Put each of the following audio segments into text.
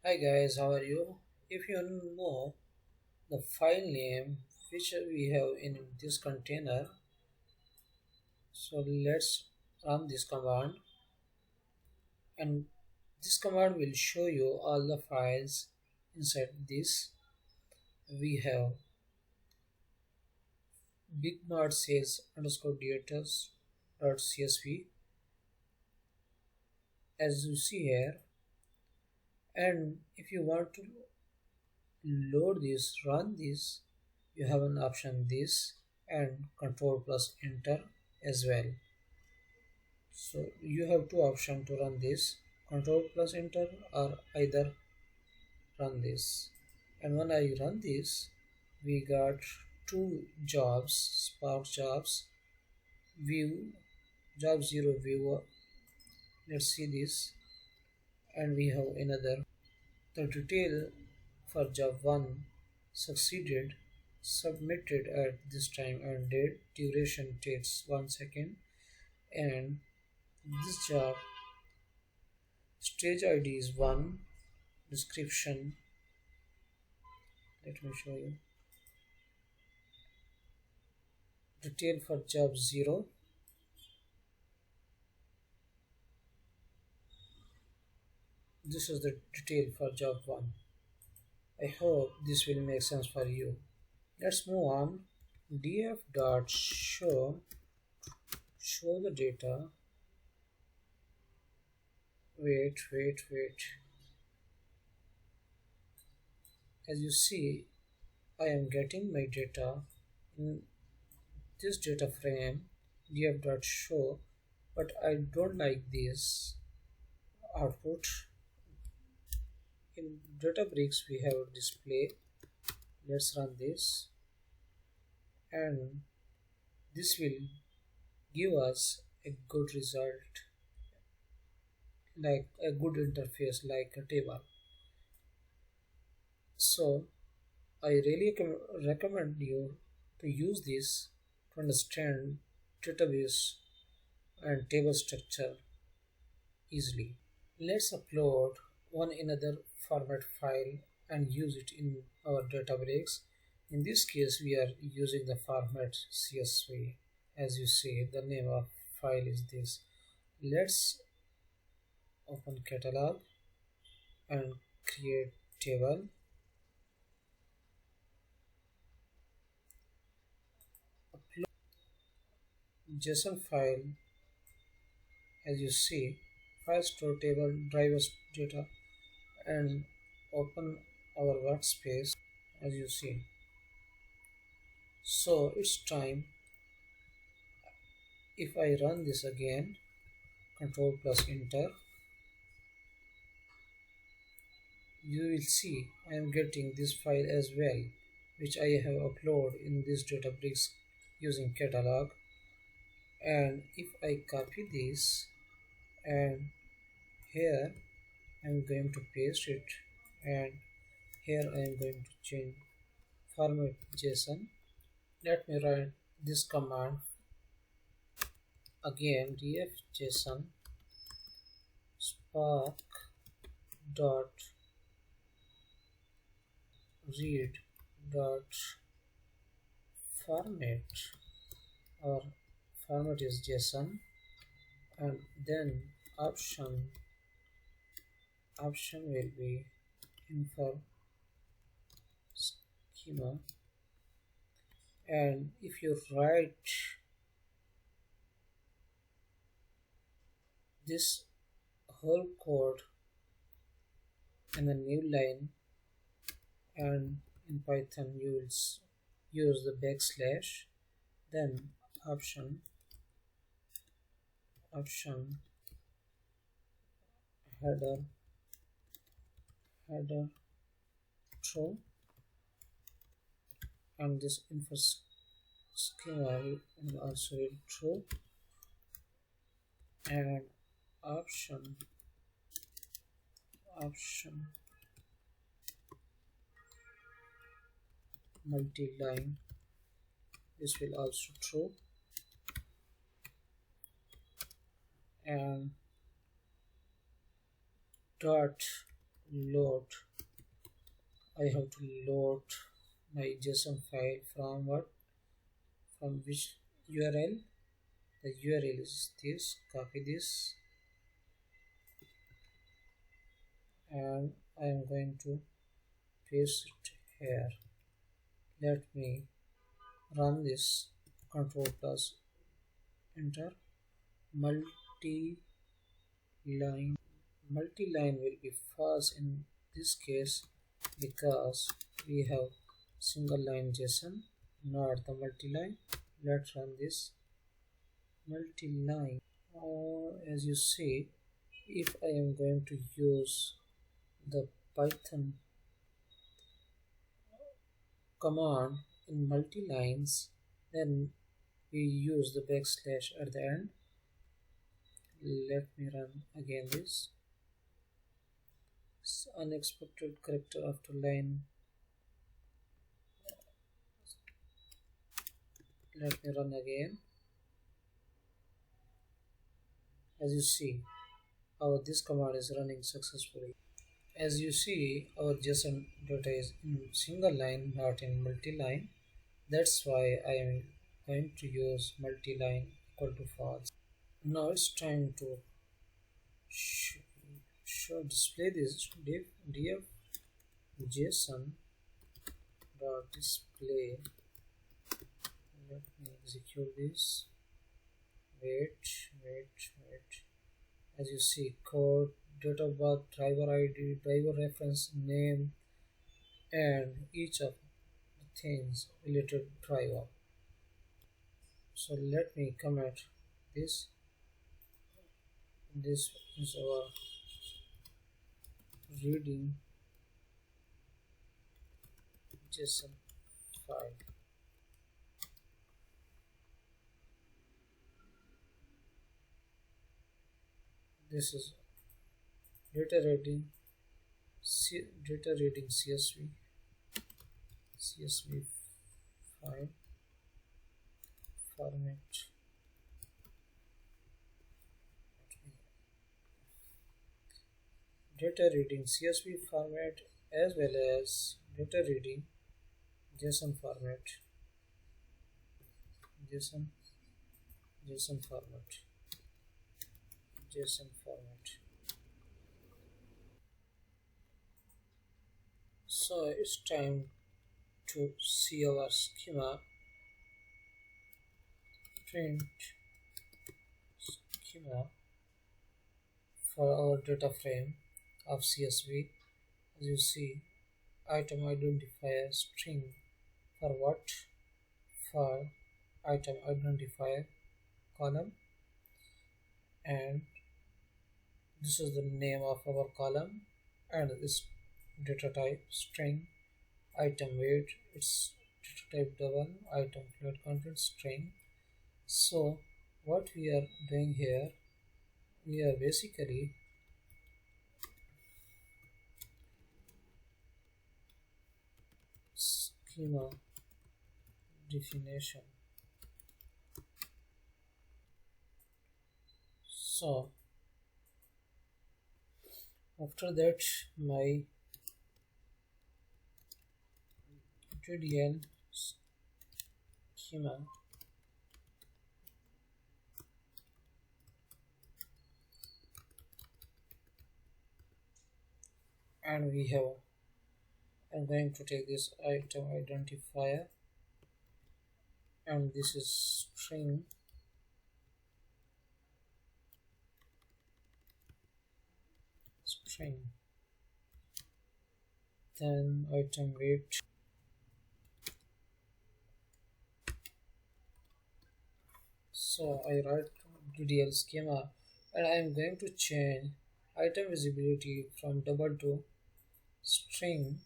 Hi guys, how are you? If you know the file name which we have in this container, so let's run this command, and this command will show you all the files inside this. We have bigmart sales underscore datas.csv as you see here, and if you want to load this, run this, you have an option this and control plus enter as well. So you have two options to run this, control plus enter or either run this. And when I run this, we got two jobs, Spark jobs, view, job 0 viewer. Let's see this, and we have another. The detail for job 1 succeeded, submitted at this time and date, duration takes 1 second, and this job stage ID is 1, description, let me show you, detail for job 0, this is the detail for job 1. I hope this will make sense for you. Let's move on. df.show the data. Wait. As you see, I am getting my data in this data frame df.show, but I don't like this output. In Databricks we have display. Let's run this, and this will give us a good result, like a good interface like a table. So I really recommend you to use this to understand database and table structure easily. Let's upload one another format file and use it in our Databricks. In this case we are using the format CSV. As you see, the name of file is this. Let's open catalog and create table. Upload JSON file. As you see, file store table drivers data, and open our workspace as you see. So it's time. If I run this again, control plus enter, you will see I am getting this file as well, which I have uploaded in this Databricks using catalog. And if I copy this, and here I am going to paste it, and here I am going to change format JSON. Let me write this command again, df JSON spark dot read dot format, or format is JSON, and then option will be info schema. And if you write this whole code in a new line, and in Python you will use the backslash, then option header true, and this info schema will also be true, and option multi-line, this will also true, and dot load. I have to load my JSON file from what? From which URL? The URL is this. Copy this, and I am going to paste it here. Let me run this. Control plus enter. Multi-line will be false in this case because we have single line JSON, not the multi-line. Let's run this multi-line. As you see, if I am going to use the Python command in multi-lines, then we use the backslash at the end. Let me run again this. Unexpected character after line. Let me run again. As you see, this command is running successfully. As you see, our JSON data is in single line, not in multi-line. That's why I am going to use multi-line equal to false. Now it's time to display this df JSON dot display. Let me execute this. Wait. As you see, code, date of birth, driver ID, driver reference, name, and each of the things related to driver. So let me comment this. This is our reading JSON file. This is data reading CSV file format. Data reading CSV format as well as data reading JSON format. JSON format. So it's time to see our schema. Print schema for our data frame of CSV. As you see, item identifier string for what? For item identifier column, and this is the name of our column, and this data type string. Item weight, it's data type double, item float content string. So what we are doing here, we are basically schema definition. So after that, my DDL schema and we have, I'm going to take this item identifier, and this is string, then item weight, so I write DDL schema, and I am going to change item visibility from double to string.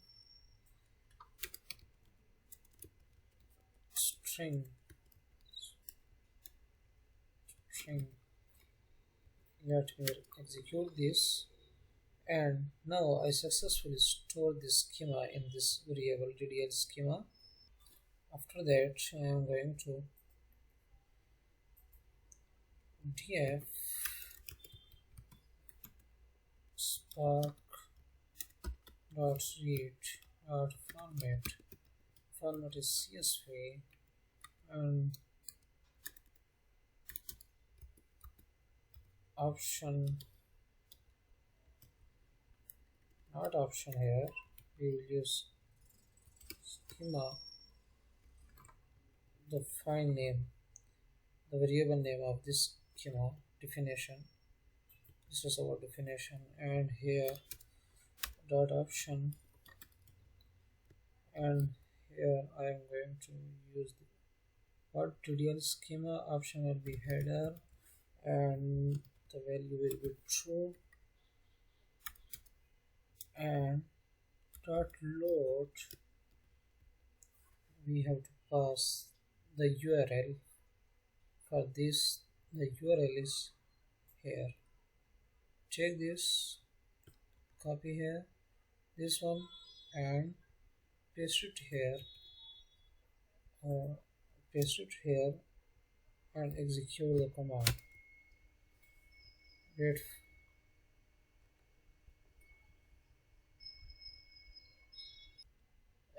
Let me execute this, and now I successfully store this schema in this variable DDL schema. After that, I am going to df spark dot read dot format is CSV, and option, not option here, we will use schema, the file name, the variable name of this schema definition. This is our definition, and here dot option, and here I am going to use the what TDL schema option will be header, and the value will be true, and dot load, we have to pass the URL for this. The URL is here. Take this, copy here this one, and paste it here, and execute the command. Wait.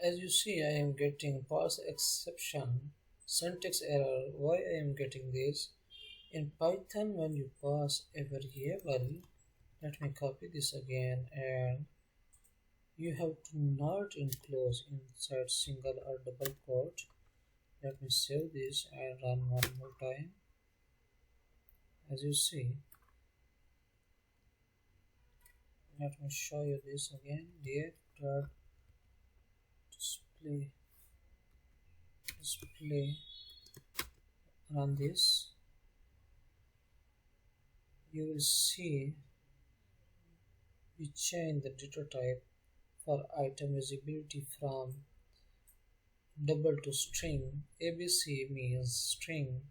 As you see, I am getting parse exception, syntax error. Why I am getting this? In Python, when you pass a variable, let me copy this again, and you have to not enclose inside single or double quote. Let me save this and run one more time. As you see, let me show you this again. Display, run this. You will see we change the data type for item visibility from double to string. ABC means string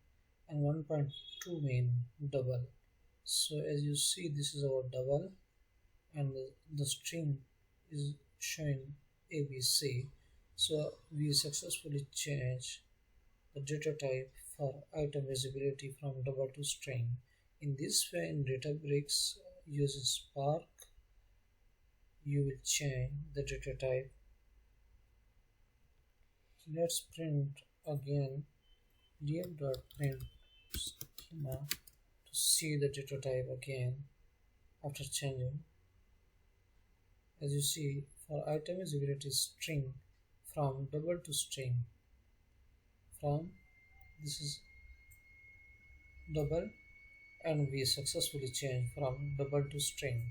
and 1.2 mean double. So as you see, this is our double, and the string is showing ABC. So we successfully change the data type for item visibility from double to string. In this way, in Databricks using Spark, you will change the data type. Let's print again df.print schema to see the data type again after changing. As you see, for item visibility string from double to string, from this is double, and we successfully change from double to string.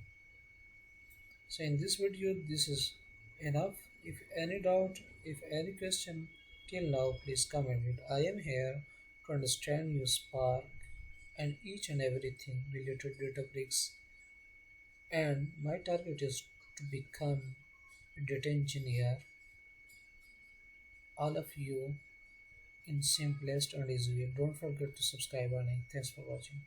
So in this video, this is enough. If any doubt, if any question till now, please comment it. I am here to understand your Spark and each and everything related to Databricks, and my target is to become a data engineer. All of you in simplest and easy way. Don't forget to subscribe, and thanks for watching.